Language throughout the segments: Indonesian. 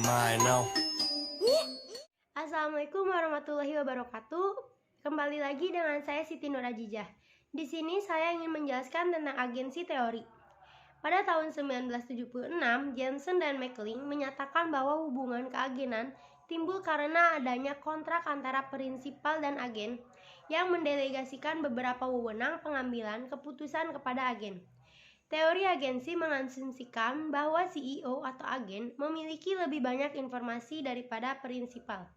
mind now. Assalamualaikum warahmatullahi wabarakatuh. Kembali lagi dengan saya Siti Nurajijah. Di sini saya ingin menjelaskan tentang agensi teori. Pada tahun 1976, Jensen dan McLean menyatakan bahwa hubungan keagenan timbul karena adanya kontrak antara prinsipal dan agen yang mendelegasikan beberapa wewenang pengambilan keputusan kepada agen. Teori agensi mengasumsikan bahwa CEO atau agen memiliki lebih banyak informasi daripada prinsipal.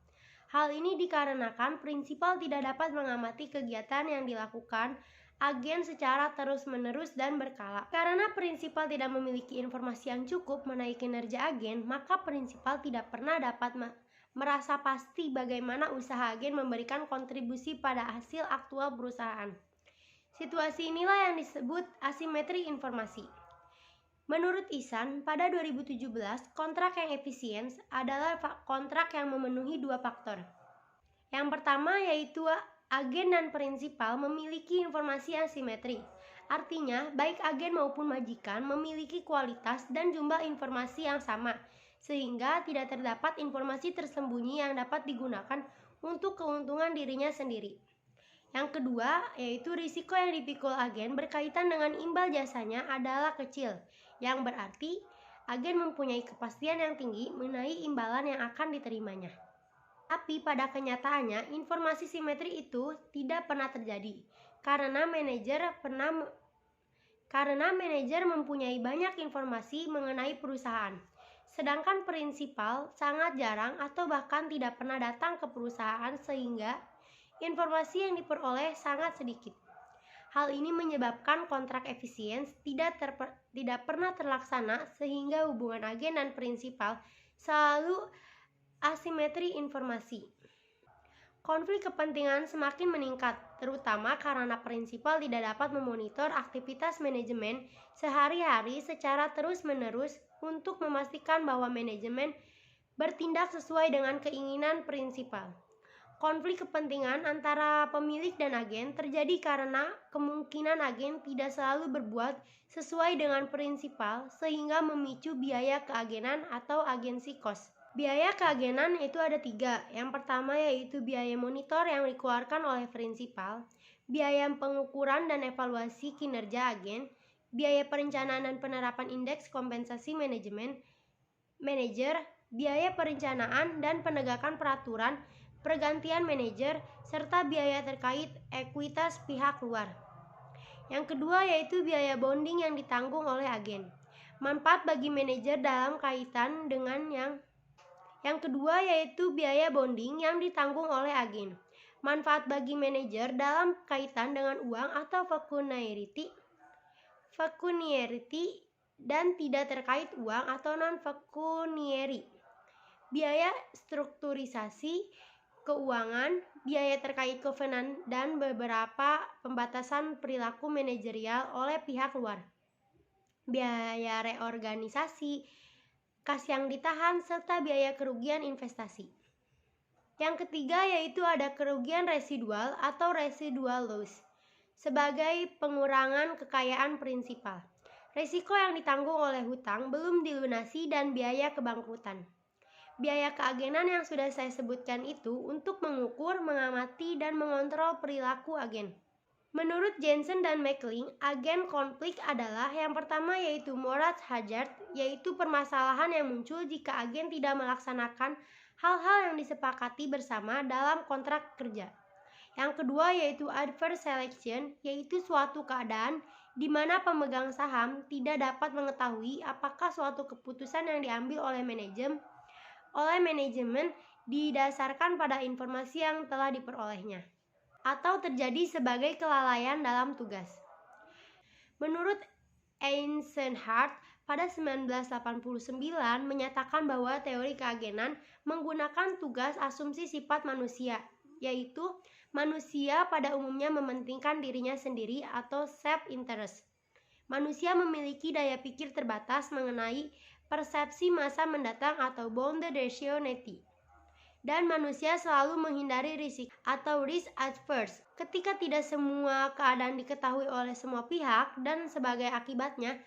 Hal ini dikarenakan prinsipal tidak dapat mengamati kegiatan yang dilakukan agen secara terus-menerus dan berkala. Karena prinsipal tidak memiliki informasi yang cukup mengenai kinerja agen, maka prinsipal tidak pernah dapat merasa pasti bagaimana usaha agen memberikan kontribusi pada hasil aktual perusahaan. Situasi inilah yang disebut asimetri informasi. Menurut Ihsan, pada 2017, kontrak yang efisien adalah kontrak yang memenuhi dua faktor. Yang pertama yaitu agen dan prinsipal memiliki informasi asimetri. Artinya, baik agen maupun majikan memiliki kualitas dan jumlah informasi yang sama, sehingga tidak terdapat informasi tersembunyi yang dapat digunakan untuk keuntungan dirinya sendiri. Yang kedua, yaitu risiko yang dipikul agen berkaitan dengan imbal jasanya adalah kecil, yang berarti agen mempunyai kepastian yang tinggi mengenai imbalan yang akan diterimanya. Tapi pada kenyataannya, informasi simetri itu tidak pernah terjadi, karena manajer mempunyai banyak informasi mengenai perusahaan, sedangkan prinsipal sangat jarang atau bahkan tidak pernah datang ke perusahaan sehingga informasi yang diperoleh sangat sedikit. Hal ini menyebabkan kontrak efisien tidak pernah terlaksana sehingga hubungan agen dan prinsipal selalu asimetri informasi. Konflik kepentingan semakin meningkat, terutama karena prinsipal tidak dapat memonitor aktivitas manajemen sehari-hari secara terus-menerus untuk memastikan bahwa manajemen bertindak sesuai dengan keinginan prinsipal. Konflik kepentingan antara pemilik dan agen terjadi karena kemungkinan agen tidak selalu berbuat sesuai dengan prinsipal sehingga memicu biaya keagenan atau agency cost. Biaya keagenan itu ada 3. Yang pertama yaitu biaya monitor yang dikeluarkan oleh prinsipal, biaya pengukuran dan evaluasi kinerja agen, biaya perencanaan dan penerapan indeks kompensasi manajer, biaya perencanaan dan penegakan peraturan pergantian manajer, serta biaya terkait ekuitas pihak luar. Yang kedua yaitu biaya bonding yang ditanggung oleh agen. Manfaat bagi manajer dalam kaitan dengan yang kedua yaitu biaya bonding yang ditanggung oleh agen. Manfaat bagi manajer dalam kaitan dengan uang atau pecuniary dan tidak terkait uang atau non-pecuniary. Biaya strukturisasi keuangan, biaya terkait kovenan dan beberapa pembatasan perilaku manajerial oleh pihak luar, biaya reorganisasi, kas yang ditahan, serta biaya kerugian investasi. Yang ketiga yaitu ada kerugian residual atau residual loss sebagai pengurangan kekayaan prinsipal, risiko yang ditanggung oleh hutang belum dilunasi dan biaya kebangkrutan. Biaya keagenan yang sudah saya sebutkan itu untuk mengukur, mengamati, dan mengontrol perilaku agen. Menurut Jensen dan McLean, agen konflik adalah yang pertama yaitu moral hazard, yaitu permasalahan yang muncul jika agen tidak melaksanakan hal-hal yang disepakati bersama dalam kontrak kerja. Yang kedua yaitu adverse selection, yaitu suatu keadaan di mana pemegang saham tidak dapat mengetahui apakah suatu keputusan yang diambil oleh manajemen didasarkan pada informasi yang telah diperolehnya atau terjadi sebagai kelalaian dalam tugas. Menurut Eisenhardt pada 1989 menyatakan bahwa teori keagenan menggunakan tugas asumsi sifat manusia, yaitu manusia pada umumnya mementingkan dirinya sendiri atau self-interest. Manusia memiliki daya pikir terbatas mengenai persepsi masa mendatang atau bounded rationality. Dan manusia selalu menghindari risiko atau risk adverse ketika tidak semua keadaan diketahui oleh semua pihak dan sebagai akibatnya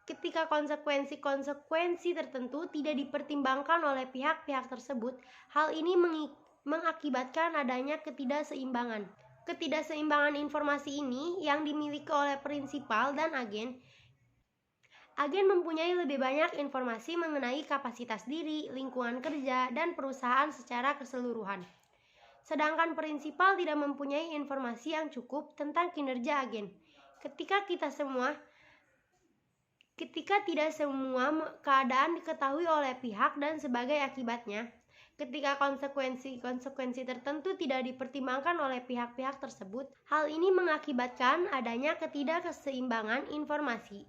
Ketika konsekuensi-konsekuensi tertentu tidak dipertimbangkan oleh pihak-pihak tersebut, hal ini mengakibatkan adanya ketidakseimbangan. Ketidakseimbangan informasi ini yang dimiliki oleh prinsipal dan agen. Agen mempunyai lebih banyak informasi mengenai kapasitas diri, lingkungan kerja, dan perusahaan secara keseluruhan. Sedangkan prinsipal tidak mempunyai informasi yang cukup tentang kinerja agen. Ketika tidak semua keadaan diketahui oleh pihak dan sebagai akibatnya, ketika konsekuensi tertentu tidak dipertimbangkan oleh pihak-pihak tersebut, hal ini mengakibatkan adanya ketidakseimbangan informasi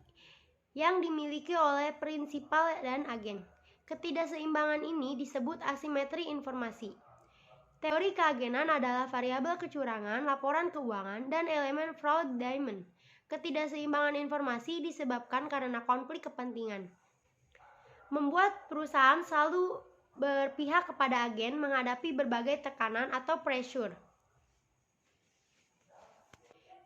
yang dimiliki oleh prinsipal dan agen. Ketidakseimbangan ini disebut asimetri informasi. Teori keagenan adalah variabel kecurangan, laporan keuangan, dan elemen fraud diamond. Ketidakseimbangan informasi disebabkan karena konflik kepentingan, membuat perusahaan selalu berpihak kepada agen menghadapi berbagai tekanan atau pressure.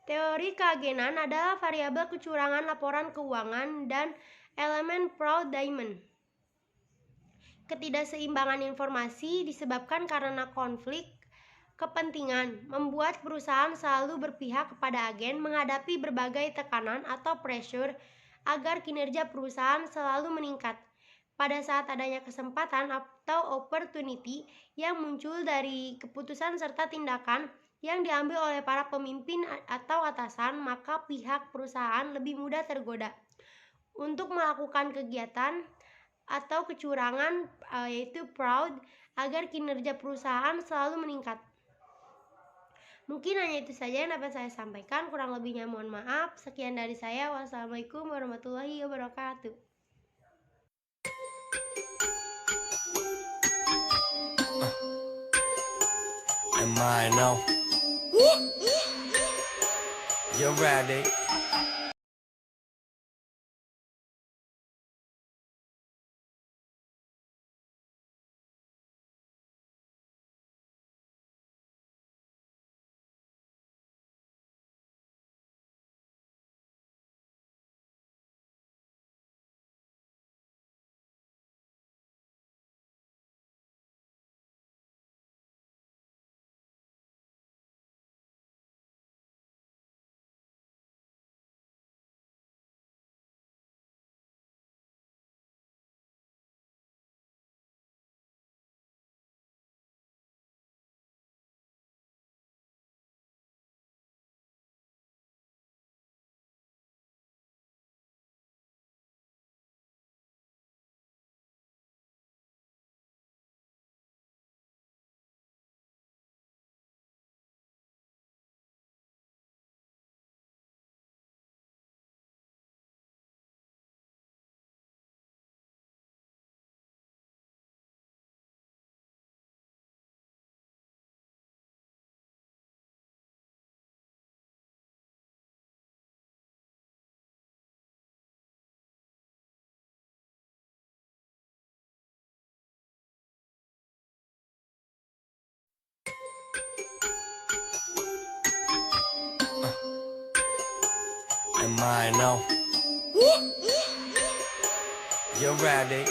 Teori keagenan adalah variabel kecurangan, laporan keuangan, dan elemen fraud diamond. Ketidakseimbangan informasi disebabkan karena konflik kepentingan, membuat perusahaan selalu berpihak kepada agen menghadapi berbagai tekanan atau pressure agar kinerja perusahaan selalu meningkat. Pada saat adanya kesempatan atau opportunity yang muncul dari keputusan serta tindakan yang diambil oleh para pemimpin atau atasan, maka pihak perusahaan lebih mudah tergoda untuk melakukan kegiatan atau kecurangan, yaitu fraud, agar kinerja perusahaan selalu meningkat. Mungkin hanya itu saja yang dapat saya sampaikan, kurang lebihnya mohon maaf. Sekian dari saya, wassalamualaikum warahmatullahi wabarakatuh. Am I now? You're ready. Am I now? You're ready.